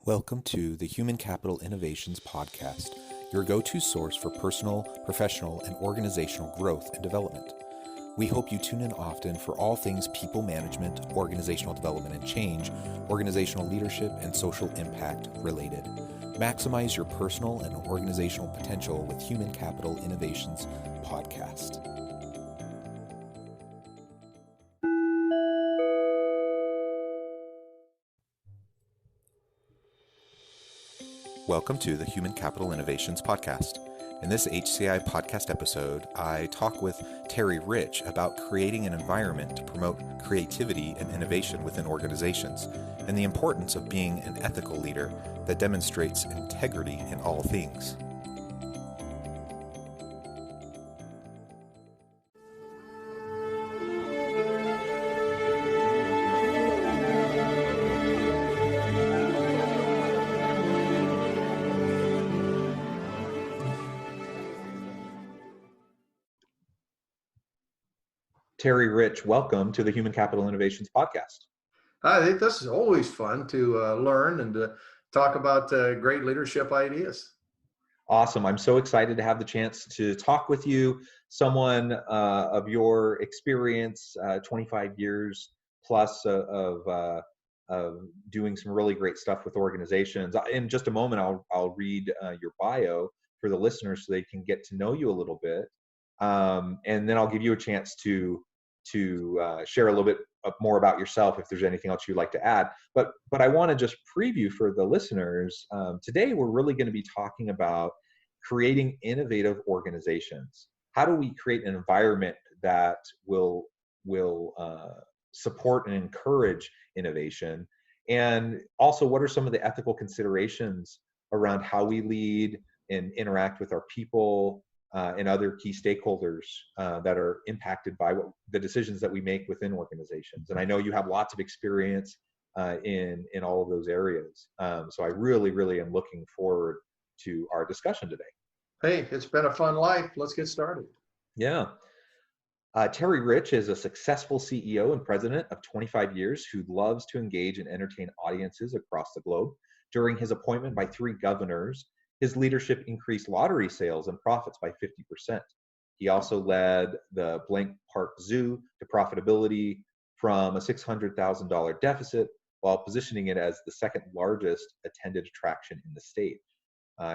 Welcome to the Human Capital Innovations Podcast, your go-to source for personal, professional, and organizational growth and development. We hope you tune in often for all things people management, organizational development and change, organizational leadership, and social impact related. Maximize your personal and organizational potential with Human Capital Innovations Podcast. Welcome to the Human Capital Innovations Podcast. In this HCI podcast episode, I talk with Terry Rich about creating an environment to promote creativity and innovation within organizations and the importance of being an ethical leader that demonstrates integrity in all things. Terry Rich, welcome to the Human Capital Innovations Podcast. I think this is always fun to learn and to talk about great leadership ideas. Awesome. I'm so excited to have the chance to talk with you, someone of your experience, 25 years plus of doing some really great stuff with organizations. In just a moment, I'll read your bio for the listeners so they can get to know you a little bit. And then I'll give you a chance to share a little bit more about yourself if there's anything else you'd like to add. But I want to just preview for the listeners. Today, we're really going to be talking about creating innovative organizations. How do we create an environment that will support and encourage innovation? And also, what are some of the ethical considerations around how we lead and interact with our people and other key stakeholders that are impacted by the decisions that we make within organizations. And I know you have lots of experience in all of those areas. So I really am looking forward to our discussion today. Hey, it's been a fun life. Let's get started. Yeah. Terry Rich is a successful CEO and president of 25 years who loves to engage and entertain audiences across the globe. During his appointment by 3 governors, his leadership increased lottery sales and profits by 50%. He also led the Blank Park Zoo to profitability from a $600,000 deficit while positioning it as the second largest attended attraction in the state.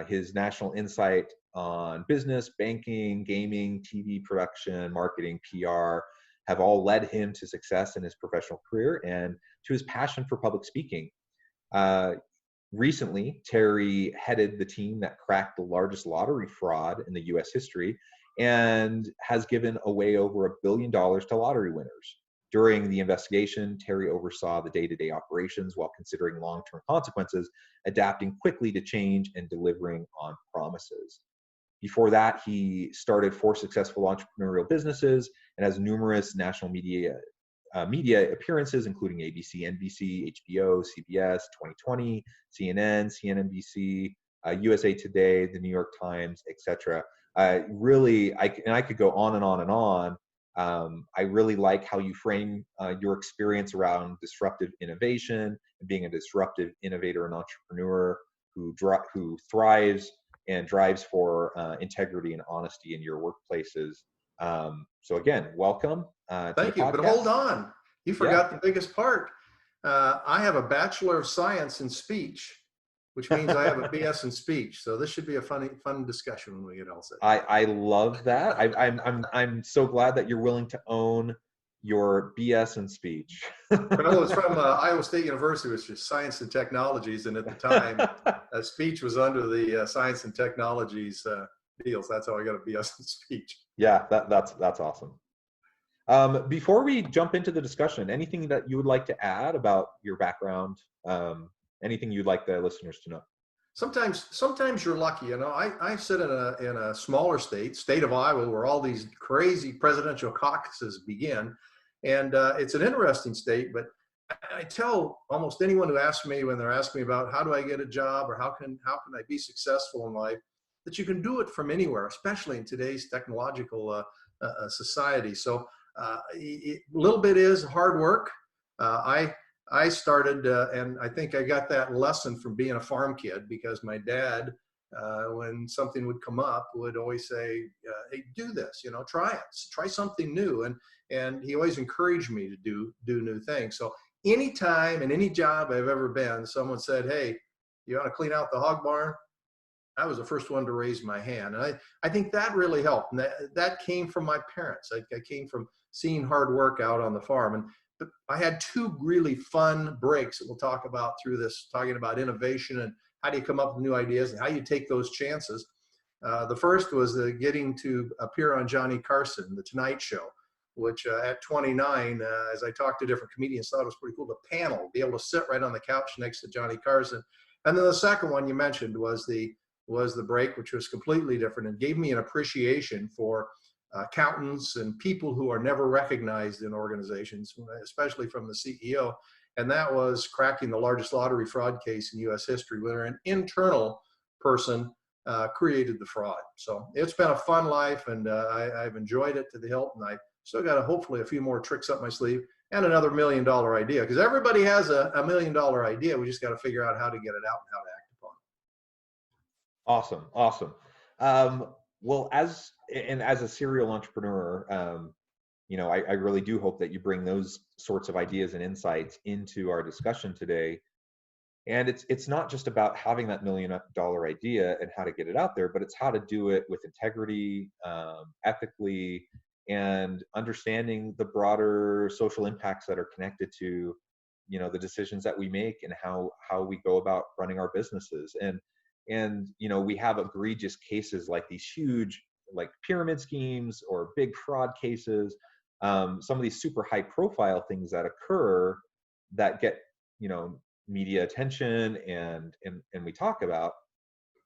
His national insight on business, banking, gaming, TV production, marketing, PR have all led him to success in his professional career and to his passion for public speaking. Recently, Terry headed the team that cracked the largest lottery fraud in the U.S. history and has given away over $1 billion to lottery winners. During the investigation, Terry oversaw the day-to-day operations while considering long-term consequences, adapting quickly to change and delivering on promises. Before that, he started 4 successful entrepreneurial businesses and has numerous national media appearances, including ABC, NBC, HBO, CBS, 2020, CNN, CNNBC, USA Today, the New York Times, etc. Really, I could go on and on and on. I really like how you frame your experience around disruptive innovation and being a disruptive innovator and entrepreneur who thrives and drives for integrity and honesty in your workplaces. So again, welcome. Thank you, but hold on. You forgot the biggest part. I have a Bachelor of Science in Speech, which means I have a BS in Speech. So this should be a fun discussion when we get all set. I love that. I'm so glad that you're willing to own your BS in Speech. Well, it's from Iowa State University, which is Science and Technologies, and at the time, speech was under the Science and Technologies deals. That's how I got a BS in Speech. Yeah, that's awesome. Before we jump into the discussion, anything that you would like to add about your background? Anything you'd like the listeners to know? Sometimes you're lucky. You know, I sit in a smaller state of Iowa, where all these crazy presidential caucuses begin, and it's an interesting state. But I tell almost anyone who asks me, when they're asking me about how do I get a job or how can I be successful in life, that you can do it from anywhere, especially in today's technological society. So a little bit is hard work. I I started, and I think I got that lesson from being a farm kid, because my dad, when something would come up, would always say, "Hey, do this. You know, try it. Try something new." And he always encouraged me to do new things. So anytime in any job I've ever been, someone said, "Hey, you want to clean out the hog barn?" I was the first one to raise my hand. And I think that really helped. And that came from my parents. I came from seeing hard work out on the farm. And but I had two really fun breaks that we'll talk about through this, talking about innovation and how do you come up with new ideas and how you take those chances. The first was getting to appear on Johnny Carson, The Tonight Show, which at 29, as I talked to different comedians, thought it was pretty cool. The panel, be able to sit right on the couch next to Johnny Carson. And then the second one you mentioned was the break, which was completely different and gave me an appreciation for accountants and people who are never recognized in organizations, especially from the CEO. And that was cracking the largest lottery fraud case in U.S. history, where an internal person created the fraud. So it's been a fun life, and I've enjoyed it to the hilt, and I still got hopefully a few more tricks up my sleeve and another $1 million idea, because everybody has a $1 million idea. We just got to figure out how to get it out and how to act upon it. Awesome, awesome. Well, as a serial entrepreneur, I really do hope that you bring those sorts of ideas and insights into our discussion today. And it's not just about having that $1 million idea and how to get it out there, but it's how to do it with integrity, ethically, and understanding the broader social impacts that are connected to, the decisions that we make and how we go about running our businesses. And we have egregious cases like these huge, like pyramid schemes or big fraud cases, some of these super high profile things that occur that get media attention and we talk about,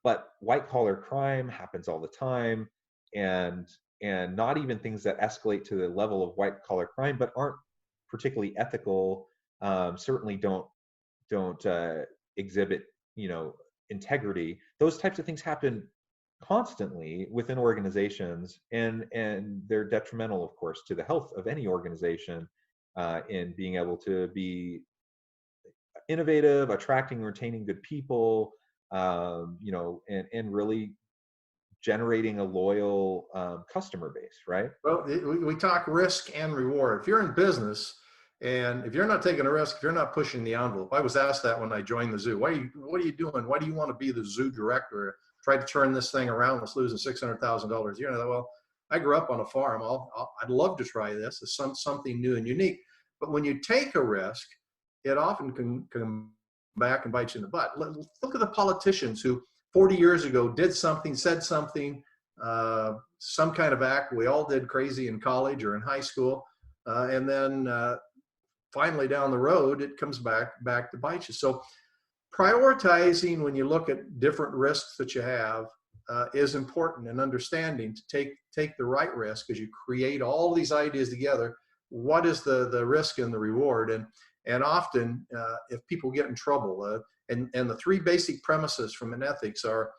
but white collar crime happens all the time, and not even things that escalate to the level of white collar crime but aren't particularly ethical, certainly don't exhibit integrity. Those types of things happen constantly within organizations, and they're detrimental, of course, to the health of any organization in being able to be innovative, attracting and retaining good people, and really generating a loyal customer base, right? Well, we talk risk and reward. If you're in business and if you're not taking a risk, if you're not pushing the envelope. I was asked that when I joined the zoo. What are you doing? Why do you want to be the zoo director? Try to turn this thing around. It's losing $600,000 a year. Well, I grew up on a farm. I'd love to try this. It's something new and unique. But when you take a risk, it often can come back and bite you in the butt. Look at the politicians who 40 years ago did something, said something, some kind of act we all did crazy in college or in high school, and then finally down the road it comes back to bite you. So prioritizing when you look at different risks that you have is important, and understanding to take the right risk as you create all these ideas together. What is the risk and the reward? And often if people get in trouble, and the three basic premises from an ethics are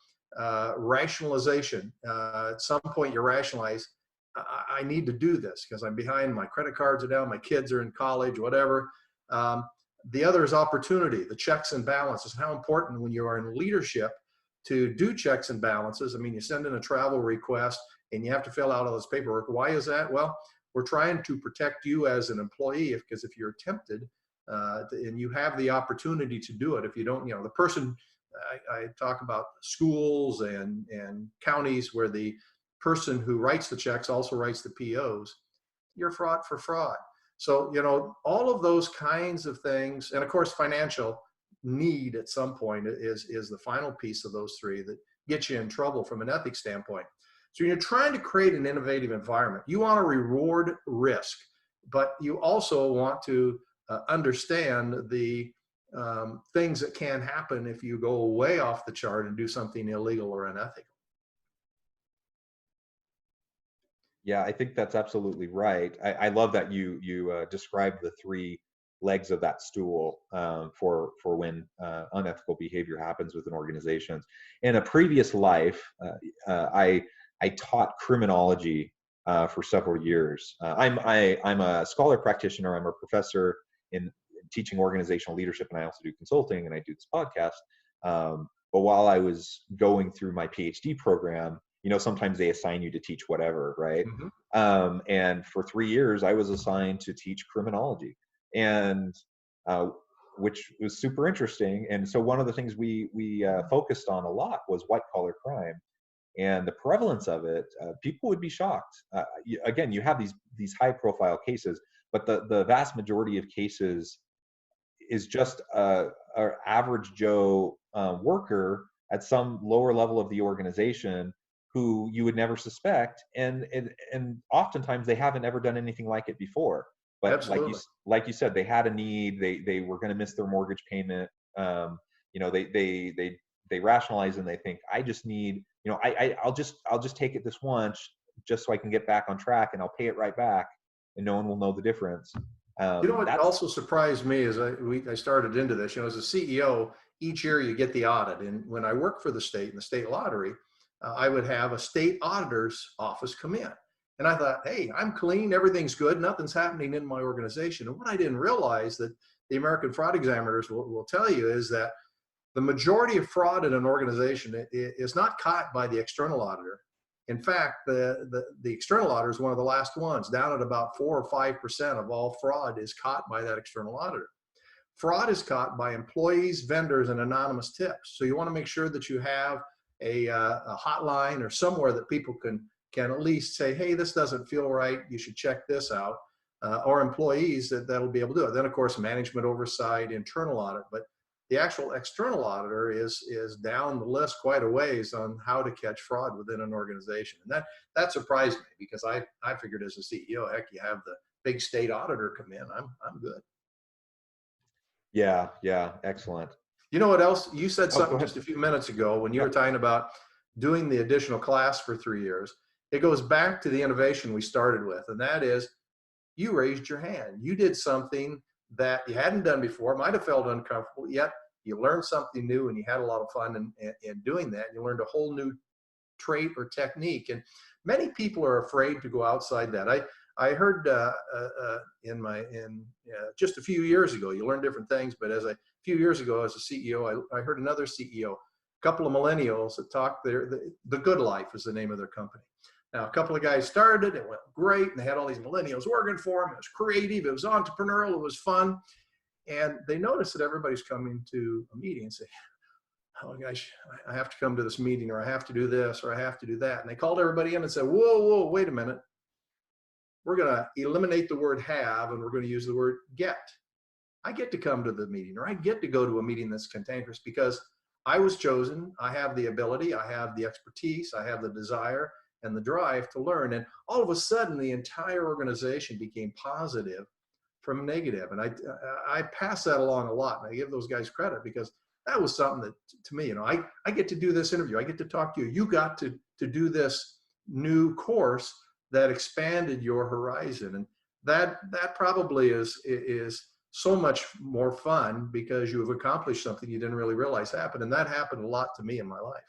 rationalization. At some point you rationalize, I need to do this because I'm behind, my credit cards are down, my kids are in college, whatever. The other is opportunity, the checks and balances. How important when you are in leadership to do checks and balances. I mean, you send in a travel request and you have to fill out all this paperwork. Why is that? Well, we're trying to protect you as an employee, because if you're tempted and you have the opportunity to do it, if you don't, the person, I talk about schools and counties where the person who writes the checks also writes the POs, you're fraud for fraud. So, all of those kinds of things, and of course, financial need at some point is the final piece of those three that get you in trouble from an ethics standpoint. So when you're trying to create an innovative environment, you want to reward risk, but you also want to understand the things that can happen if you go way off the chart and do something illegal or unethical. Yeah, I think that's absolutely right. I love that you described the three legs of that stool for when unethical behavior happens within organizations. In a previous life, I taught criminology for several years. I'm a scholar practitioner. I'm a professor in teaching organizational leadership, and I also do consulting and I do this podcast. But while I was going through my PhD program, sometimes they assign you to teach whatever, right? And for 3 years, I was assigned to teach criminology, and which was super interesting. And so one of the things we focused on a lot was white collar crime, and the prevalence of it. People would be shocked. Again, you have these high profile cases, but the vast majority of cases is just a average Joe worker at some lower level of the organization who you would never suspect, and oftentimes they haven't ever done anything like it before. But Absolutely. like you said, they had a need. They were going to miss their mortgage payment. They rationalize and they think, I just need, I'll just take it this once just so I can get back on track, and I'll pay it right back, and no one will know the difference. What also surprised me is I started into this, as a CEO, each year you get the audit. And when I worked for the state in the state lottery, I would have a state auditor's office come in. And I thought, hey, I'm clean, everything's good, nothing's happening in my organization. And what I didn't realize that the American fraud examiners will tell you is that the majority of fraud in an organization is not caught by the external auditor. In fact, the external auditor is one of the last ones, down at about 4 or 5% of all fraud is caught by that external auditor. Fraud is caught by employees, vendors, and anonymous tips. So you want to make sure that you have a hotline or somewhere that people can at least say, hey, this doesn't feel right, you should check this out, or employees that'll be able to do it. Then, of course, management oversight, internal audit, but the actual external auditor is down the list quite a ways on how to catch fraud within an organization. And that surprised me, because I figured as a CEO, heck, you have the big state auditor come in, I'm good. Yeah, excellent. You know what else? You said something Go ahead. just a few minutes ago when you were talking about doing the additional class for 3 years. It goes back to the innovation we started with, and that is you raised your hand. You did something that you hadn't done before, might have felt uncomfortable, yet you learned something new and you had a lot of fun in doing that. You learned a whole new trait or technique. And many people are afraid to go outside that. I heard just a few years ago, you learn different things, but a few years ago as a CEO, I heard another CEO, a couple of millennials that talked the Good Life is the name of their company. Now, a couple of guys started, it went great, and they had all these millennials working for them. It was creative, it was entrepreneurial, it was fun. And they noticed that everybody's coming to a meeting and say, oh gosh, I have to come to this meeting, or I have to do this, or I have to do that. And they called everybody in and said, whoa, wait a minute. We're going to eliminate the word have, and we're going to use the word get. I get to come to the meeting, or I get to go to a meeting that's cantankerous because I was chosen. I have the ability, I have the expertise, I have the desire and the drive to learn. And all of a sudden, the entire organization became positive from negative. And I pass that along a lot. And I give those guys credit, because that was something that, to me, I get to do this interview. I get to talk to you. You got to do this new course that expanded your horizon. And that probably is so much more fun, because you have accomplished something you didn't really realize happened. And that happened a lot to me in my life.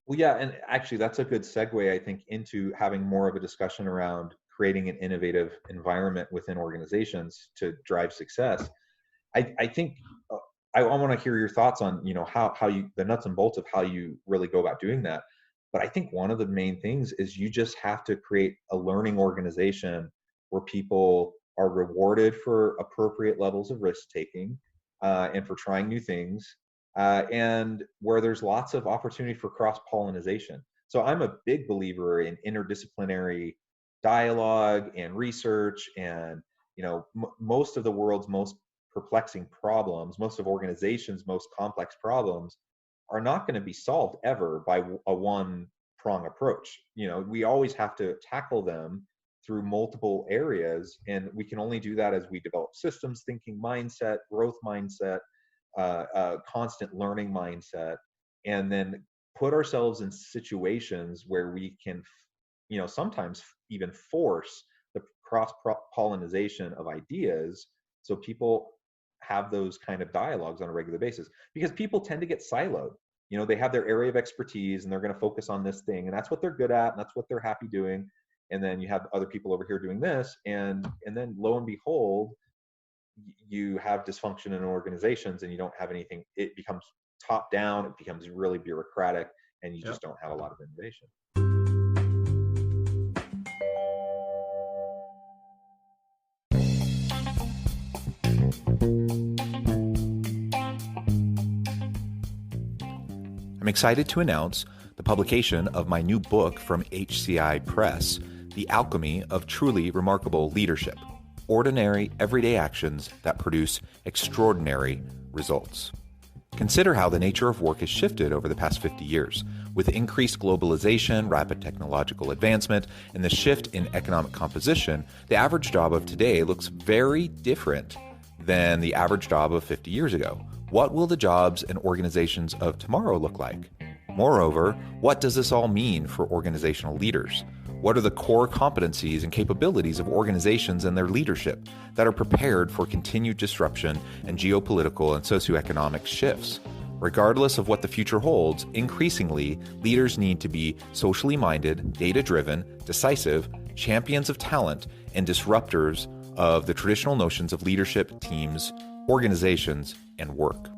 Well, yeah, and actually that's a good segue, I think, into having more of a discussion around creating an innovative environment within organizations to drive success. I think I want to hear your thoughts on, how you, the nuts and bolts of how you really go about doing that. But I think one of the main things is you just have to create a learning organization where people are rewarded for appropriate levels of risk taking, and for trying new things. And where there's lots of opportunity for cross-pollination. So I'm a big believer in interdisciplinary dialogue and research, and most of the world's most perplexing problems, most of organizations' most complex problems are not going to be solved ever by a one-prong approach. We always have to tackle them through multiple areas, and we can only do that as we develop systems thinking mindset, growth mindset, constant learning mindset, and then put ourselves in situations where we can, sometimes even force the cross-pollination of ideas, so people have those kind of dialogues on a regular basis. Because people tend to get siloed. They have their area of expertise and they're going to focus on this thing, and that's what they're good at, and that's what they're happy doing. And then you have other people over here doing this, and then lo and behold, you have dysfunction in organizations and you don't have anything. It becomes top down, it becomes really bureaucratic, and you just don't have a lot of innovation. I'm excited to announce the publication of my new book from HCI Press, The Alchemy of Truly Remarkable Leadership: Ordinary, Everyday Actions That Produce Extraordinary Results. Consider how the nature of work has shifted over the past 50 years. With increased globalization, rapid technological advancement, and the shift in economic composition, the average job of today looks very different than the average job of 50 years ago. What will the jobs and organizations of tomorrow look like? Moreover, what does this all mean for organizational leaders? What are the core competencies and capabilities of organizations and their leadership that are prepared for continued disruption and geopolitical and socioeconomic shifts? Regardless of what the future holds, increasingly, leaders need to be socially minded, data-driven, decisive, champions of talent, and disruptors of the traditional notions of leadership, teams, organizations, and work.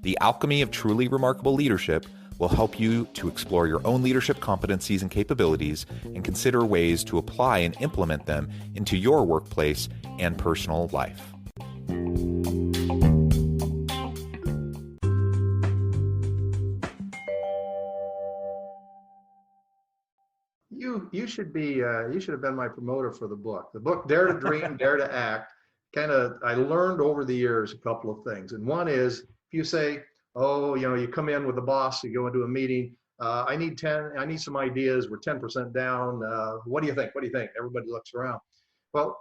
The Alchemy of Truly Remarkable Leadership will help you to explore your own leadership competencies and capabilities and consider ways to apply and implement them into your workplace and personal life. You should be you should have been my promoter for the book. The book Dare to Dream, Dare to Act. I learned over the years a couple of things, and one is if you say, oh, you come in with the boss, you go into a meeting. I need some ideas. We're 10% down. What do you think? What do you think? Everybody looks around. Well,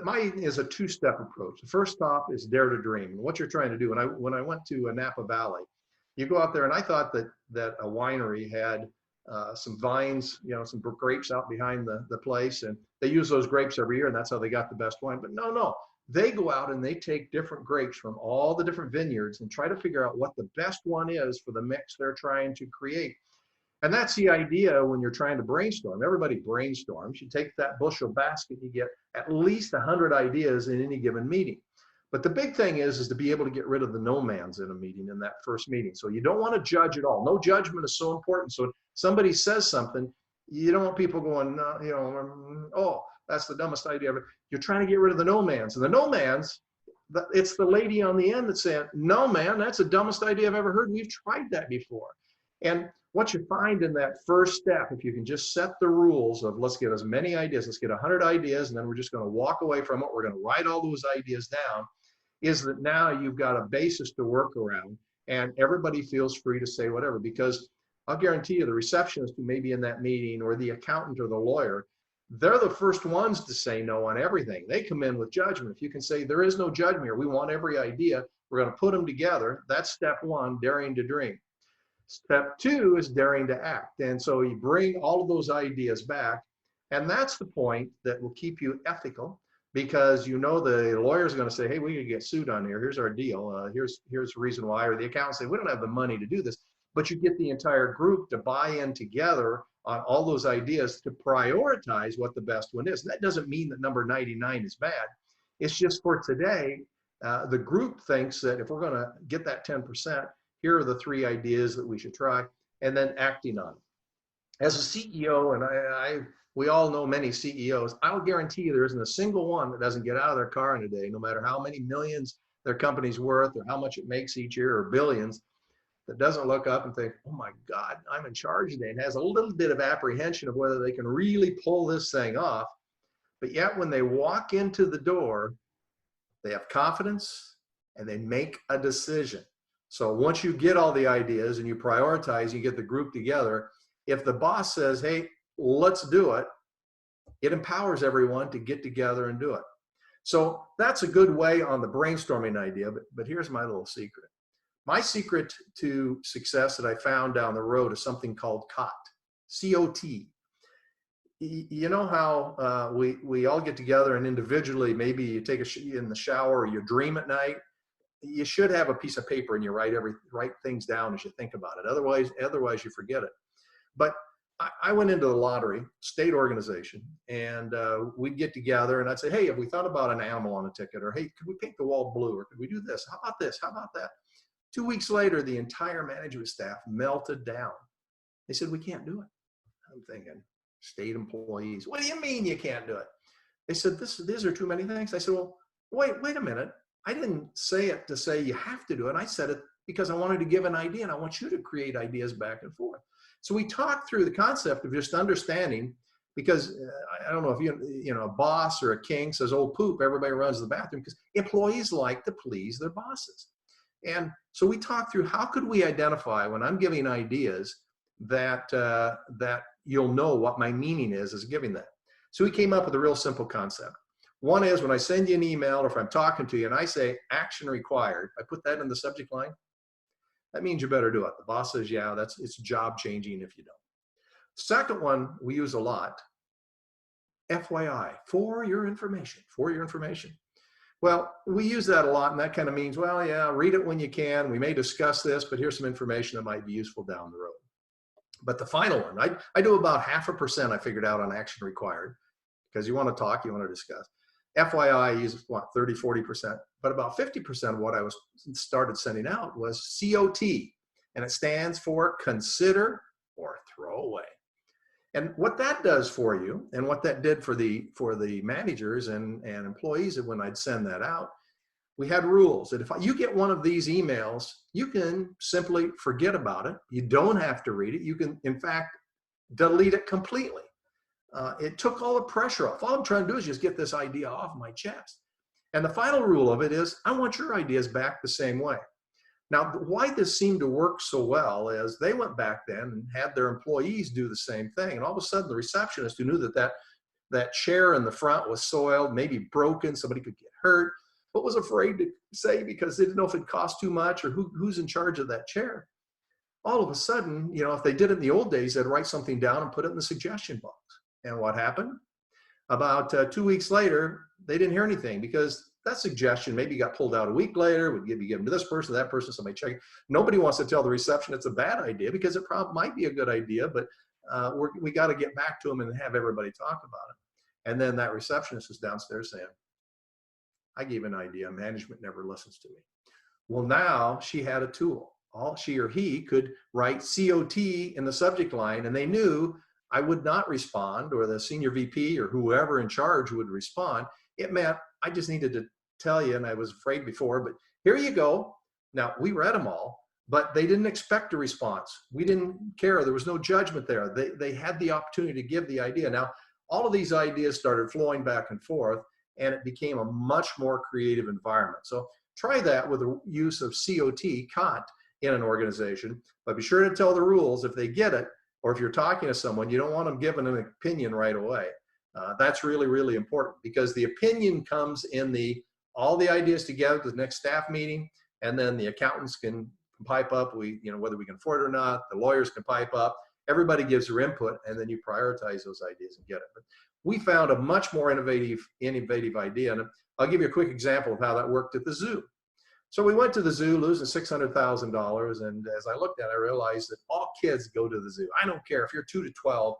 mine is a two-step approach. The first stop is dare to dream. And what you're trying to do. When I went to Napa Valley, you go out there, and I thought that a winery had some vines, some grapes out behind the place, and they use those grapes every year, and that's how they got the best wine. But no. They go out and they take different grapes from all the different vineyards and try to figure out what the best one is for the mix they're trying to create. And that's the idea when you're trying to brainstorm. Everybody brainstorms. You take that bushel basket, you get at least 100 ideas in any given meeting. But the big thing is to be able to get rid of the no-mans in a meeting, in that first meeting. So you don't want to judge at all. No judgment is so important. So if somebody says something, you don't want people going, oh, that's the dumbest idea ever. You're trying to get rid of the no-mans. And the no-mans, it's the lady on the end that's saying, no, man, that's the dumbest idea I've ever heard. We've tried that before. And what you find in that first step, if you can just set the rules of let's get as many ideas, let's get 100 ideas, and then we're just going to walk away from it. We're going to write all those ideas down, is that now you've got a basis to work around, and everybody feels free to say whatever. Because I'll guarantee you the receptionist who may be in that meeting, or the accountant or the lawyer, they're the first ones to say no on everything. They come in with judgment. If you can say there is no judgment here, we want every idea, we're going to put them together. That's step one, daring to dream. Step two is daring to act. And so you bring all of those ideas back, and that's the point that will keep you ethical, because the lawyer's going to say, hey, we could get sued on here. Here's our deal. Here's the reason why. Or the accountant say, we don't have the money to do this. But you get the entire group to buy in together on all those ideas to prioritize what the best one is. And that doesn't mean that number 99 is bad. It's just for today, the group thinks that if we're going to get that 10%, here are the 3 ideas that we should try, and then acting on it. As a CEO, and we all know many CEOs, I'll guarantee you there isn't a single one that doesn't get out of their car in a day, no matter how many millions their company's worth or how much it makes each year or billions, that doesn't look up and think, oh my God, I'm in charge today, and has a little bit of apprehension of whether they can really pull this thing off. But yet when they walk into the door, they have confidence and they make a decision. So once you get all the ideas and you prioritize, you get the group together, if the boss says, hey, let's do it, it empowers everyone to get together and do it. So that's a good way on the brainstorming idea, but here's my little secret. My secret to success that I found down the road is something called COT, C-O-T. You know how we all get together and individually, maybe you take in the shower or you dream at night. You should have a piece of paper and you write things down as you think about it. Otherwise you forget it. But I went into the lottery, state organization, and we'd get together and I'd say, hey, have we thought about an animal on a ticket? Or, hey, could we paint the wall blue? Or could we do this? How about this? How about that? 2 weeks later, the entire management staff melted down. They said, we can't do it. I'm thinking, state employees, what do you mean you can't do it? They said, these are too many things. I said, well, wait a minute. I didn't say it to say you have to do it. I said it because I wanted to give an idea and I want you to create ideas back and forth. So we talked through the concept of just understanding, because I don't know if you know, a boss or a king says, oh, poop, everybody runs to the bathroom, because employees like to please their bosses. And so we talked through how could we identify when I'm giving ideas that, that you'll know what my meaning is giving that. So we came up with a real simple concept. One is when I send you an email or if I'm talking to you and I say action required, I put that in the subject line. That means you better do it. The boss says, yeah, it's job changing if you don't. Second one we use a lot, FYI, for your information, for your information. Well, we use that a lot, and that kind of means, well, yeah, read it when you can. We may discuss this, but here's some information that might be useful down the road. But the final one, I do about 0.5%, I figured out, on action required, because you want to talk, you want to discuss. FYI, I use what, 30, 40%, but about 50% of what I was started sending out was COT, and it stands for consider or throw away. And what that does for you, and what that did for the managers and employees, when I'd send that out, we had rules that if you get one of these emails, you can simply forget about it. You don't have to read it. You can, in fact, delete it completely. It took all the pressure off. All I'm trying to do is just get this idea off my chest. And the final rule of it is, I want your ideas back the same way. Now, why this seemed to work so well is they went back then and had their employees do the same thing. And all of a sudden, the receptionist who knew that chair in the front was soiled, maybe broken, somebody could get hurt, but was afraid to say because they didn't know if it cost too much or who's in charge of that chair. All of a sudden, you know, if they did it in the old days, they'd write something down and put it in the suggestion box. And what happened? About 2 weeks later, they didn't hear anything because that suggestion maybe got pulled out a week later, would give them to this person, that person, somebody check. Nobody wants to tell the reception it's a bad idea because it probably might be a good idea, but we got to get back to them and have everybody talk about it. And then that receptionist is downstairs saying, I gave an idea, management never listens to me. Well, now she had a tool. All she or he could write COT in the subject line, and they knew I would not respond, or the senior VP or whoever in charge would respond. It meant I just needed to tell you, and I was afraid before, but here you go. Now, we read them all, but they didn't expect a response. We didn't care. There was no judgment there. They had the opportunity to give the idea. Now, all of these ideas started flowing back and forth, and it became a much more creative environment. So try that with the use of COT in an organization, but be sure to tell the rules if they get it, or if you're talking to someone, you don't want them giving an opinion right away. That's really, really important, because the opinion comes in all the ideas together to the next staff meeting, and then the accountants can pipe up, whether we can afford it or not, the lawyers can pipe up, everybody gives their input, and then you prioritize those ideas and get it. But we found a much more innovative idea, and I'll give you a quick example of how that worked at the zoo. So we went to the zoo losing $600,000, and as I looked at it, I realized that all kids go to the zoo. I don't care if you're 2 to 12,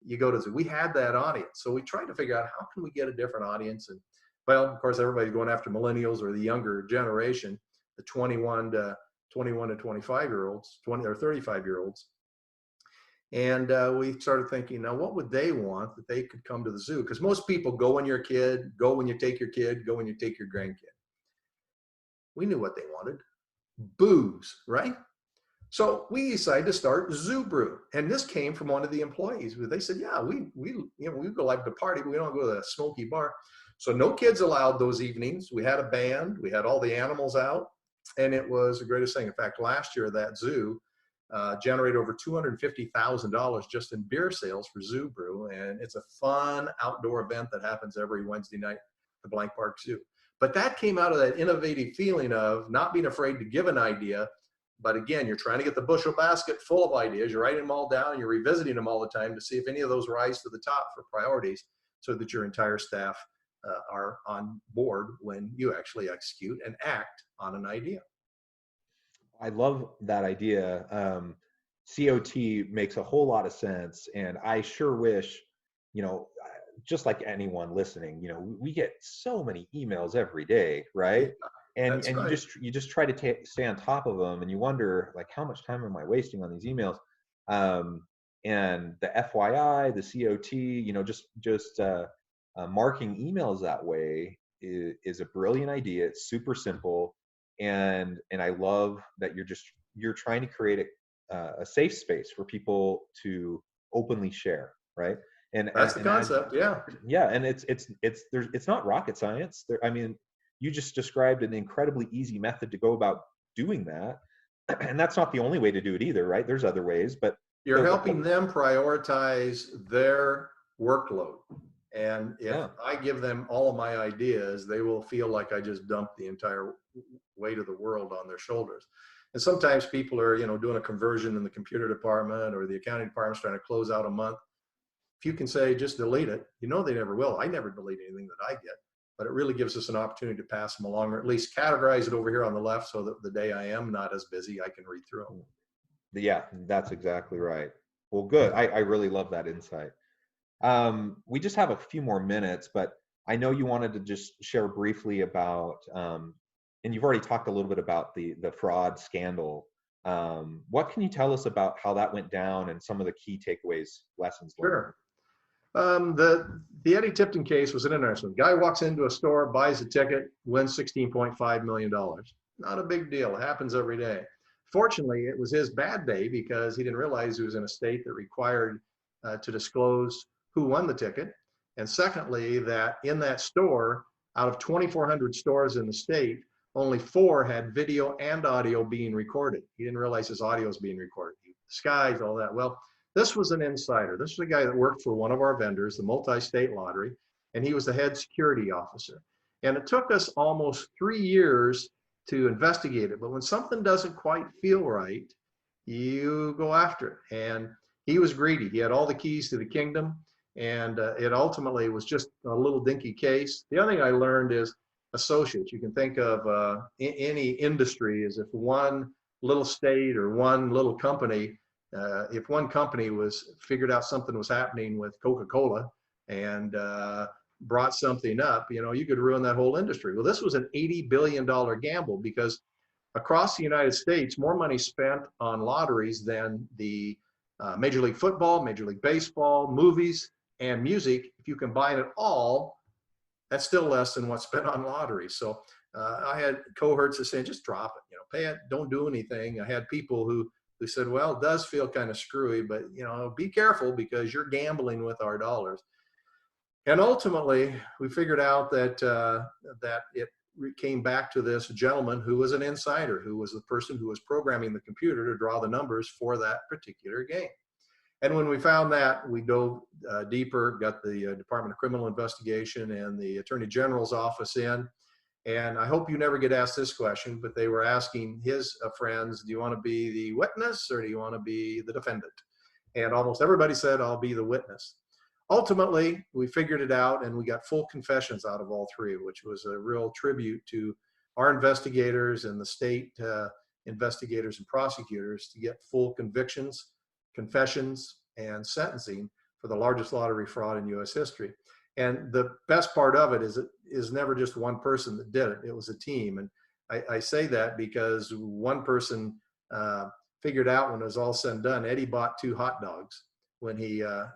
you go to the zoo. We had that audience, so we tried to figure out how can we get a different audience. And well, of course, everybody's going after millennials or the younger generation, the 21 to 25-year-olds, 20 or 35-year-olds. And we started thinking, now what would they want that they could come to the zoo? Because most people go when you're a kid, go when you take your kid, go when you take your grandkid. We knew what they wanted, booze, right? So we decided to start Zoo Brew, and this came from one of the employees. They said, "Yeah, we go like to party, but we don't go to the smoky bar." So no kids allowed those evenings. We had a band, we had all the animals out, and it was the greatest thing. In fact, last year that zoo generated over $250,000 just in beer sales for Zoo Brew, and it's a fun outdoor event that happens every Wednesday night at the Blank Park Zoo. But that came out of that innovative feeling of not being afraid to give an idea. But again, you're trying to get the bushel basket full of ideas. You're writing them all down. You're revisiting them all the time to see if any of those rise to the top for priorities, so that your entire staff are on board when you actually execute and act on an idea. I love that idea. COT makes a whole lot of sense. And I sure wish, you know, just like anyone listening, you know, we get so many emails every day, Yeah, right? And that's you right. just try to stay on top of them, and you wonder like how much time am I wasting on these emails? And the FYI, the COT, you know, marking emails that way is a brilliant idea. It's super simple, and I love that you're trying to create a safe space for people to openly share, right? That's the And as concept. Yeah. yeah, and it's not rocket science. I mean, you just described an incredibly easy method to go about doing that, and that's not the only way to do it either, right? There's other ways, but You're the helping whole them prioritize their workload. And if yeah. I give them all of my ideas, they will feel like I just dumped the entire weight of the world on their shoulders. And sometimes people are, you know, doing a conversion in the computer department or the accounting department's trying to close out a month. If you can say, just delete it, you know, they never will. I never delete anything that I get, but it really gives us an opportunity to pass them along, or at least categorize it over here on the left so that the day I am not as busy, I can read through them. Yeah, that's exactly right. Well, good. I really love that insight. We just have a few more minutes, but I know you wanted to just share briefly about, and you've already talked a little bit about the fraud scandal. What can you tell us about how that went down and some of the key takeaways, lessons learned? Sure. The Eddie Tipton case was an interesting one. Guy walks into a store, buys a ticket, wins $16.5 million. Not a big deal. It happens every day. Fortunately, it was his bad day because he didn't realize he was in a state that required to disclose who won the ticket. And secondly, that in that store, out of 2,400 stores in the state, only 4 had video and audio being recorded. He didn't realize his audio was being recorded. He disguised all that. Well, this was an insider. This was a guy that worked for one of our vendors, the multi-state lottery, and he was the head security officer. And it took us almost 3 years to investigate it. But when something doesn't quite feel right, you go after it. And he was greedy. He had all the keys to the kingdom, and it ultimately was just a little dinky case. The other thing I learned is associates. You can think of any industry as if one little state or one little company, if one company was figured out something was happening with Coca-Cola and brought something up, you know, you could ruin that whole industry. Well, this was an $80 billion gamble because across the United States, more money spent on lotteries than the Major League Football, Major League Baseball, movies, and music. If you combine it all, that's still less than what's spent on lotteries. So I had cohorts that saying, just drop it, you know, pay it, don't do anything. I had people who said, well, it does feel kind of screwy, but you know, be careful because you're gambling with our dollars. And ultimately, we figured out that that it came back to this gentleman who was an insider, who was the person who was programming the computer to draw the numbers for that particular game. And when we found that, we dove deeper, got the Department of Criminal Investigation and the Attorney General's office in. And I hope you never get asked this question, but they were asking his friends, do you want to be the witness or do you want to be the defendant? And almost everybody said, I'll be the witness. Ultimately, we figured it out and we got full confessions out of all 3, which was a real tribute to our investigators and the state investigators and prosecutors to get full convictions, confessions, and sentencing for the largest lottery fraud in U.S. history. And the best part of it is never just one person that did it. It was a team. And I say that because one person figured out when it was all said and done, Eddie bought 2 hot dogs when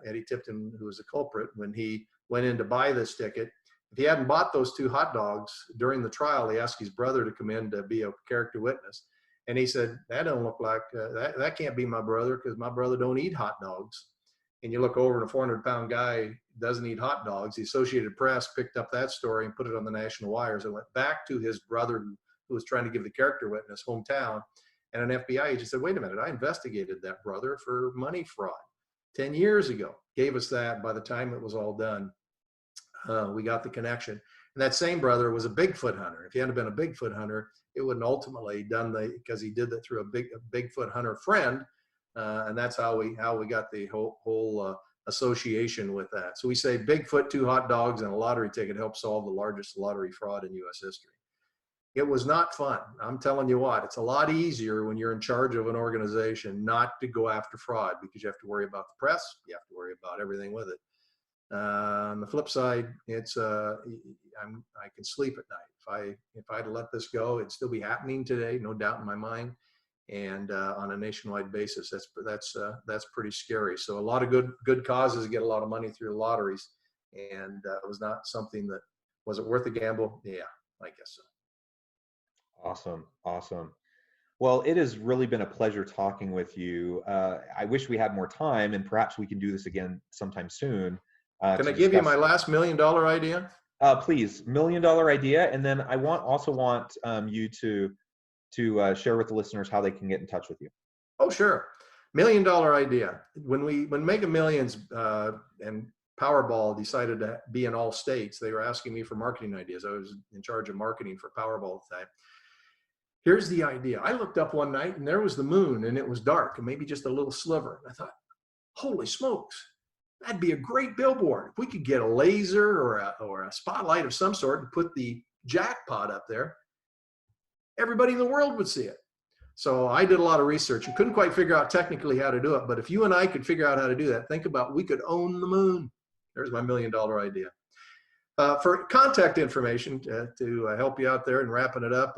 Eddie Tipton, who was the culprit, when he went in to buy this ticket. If he hadn't bought those 2 hot dogs during the trial, he asked his brother to come in to be a character witness. And he said, that don't look like, that can't be my brother because my brother don't eat hot dogs. And you look over and a 400-pound guy doesn't eat hot dogs. The Associated Press picked up that story and put it on the national wires and went back to his brother who was trying to give the character witness hometown. And an FBI agent said, wait a minute, I investigated that brother for money fraud 10 years ago. Gave us that. By the time it was all done, we got the connection. And that same brother was a Bigfoot hunter. If he hadn't been a Bigfoot hunter, it wouldn't ultimately done because he did that through a Bigfoot hunter friend. And that's how we got the whole association with that. So we say Bigfoot, 2 hot dogs, and a lottery ticket helped solve the largest lottery fraud in U.S. history. it was not fun. I'm telling you what, it's a lot easier when you're in charge of an organization not to go after fraud, because you have to worry about the press. You have to worry about everything with it. On the flip side, it's I can sleep at night. If I'd let this go, it'd still be happening today, no doubt in my mind. And on a nationwide basis, that's pretty scary. So a lot of good causes get a lot of money through the lotteries, and it was not something that, was it worth a gamble? Yeah, I guess so. Awesome. Well, it has really been a pleasure talking with you. I wish we had more time, and perhaps we can do this again sometime soon. Can I give you my last $1 million idea? Please, $1 million idea, and then I also want you to share with the listeners how they can get in touch with you. Oh, sure. $1 million idea. When Mega Millions and Powerball decided to be in all states, they were asking me for marketing ideas. I was in charge of marketing for Powerball at the time. Here's the idea. I looked up one night and there was the moon, and it was dark and maybe just a little sliver. And I thought, holy smokes, that'd be a great billboard. If we could get a laser or a spotlight of some sort and put the jackpot up there, everybody in the world would see it. So I did a lot of research and couldn't quite figure out technically how to do it. But if you and I could figure out how to do that, think about, we could own the moon. There's my $1 million idea. For contact information to help you out there and wrapping it up,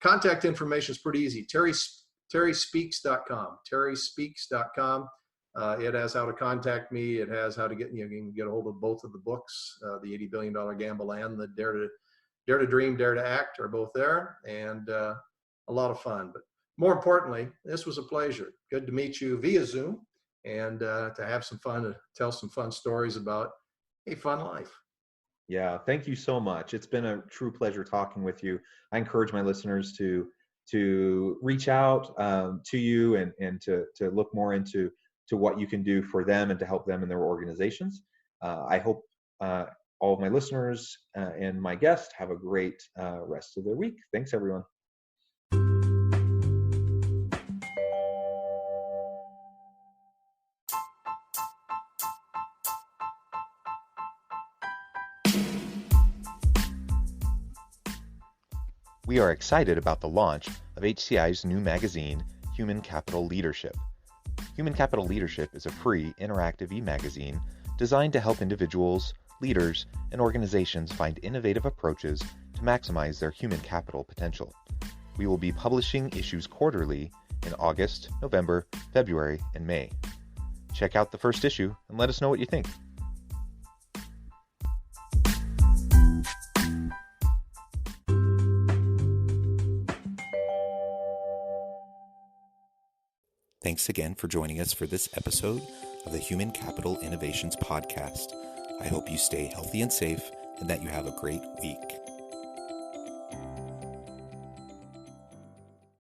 contact information is pretty easy. terryspeaks.com. terryspeaks.com. It has how to contact me. It has how to you can get a hold of both of the books, the $80 billion Gamble and the Dare to Dream, Dare to Act are both there, and a lot of fun. But more importantly, this was a pleasure. Good to meet you via Zoom, and to have some fun, to tell some fun stories about a fun life. Yeah, thank you so much. It's been a true pleasure talking with you. I encourage my listeners to reach out to you and to look more into what you can do for them and to help them in their organizations. I hope all of my listeners and my guests have a great rest of their week. Thanks, everyone. We are excited about the launch of HCI's new magazine, Human Capital Leadership. Human Capital Leadership is a free, interactive e-magazine designed to help individuals, leaders, and organizations find innovative approaches to maximize their human capital potential. We will be publishing issues quarterly in August, November, February, and May. Check out the first issue and let us know what you think. Thanks again for joining us for this episode of the Human Capital Innovations Podcast. I hope you stay healthy and safe and that you have a great week.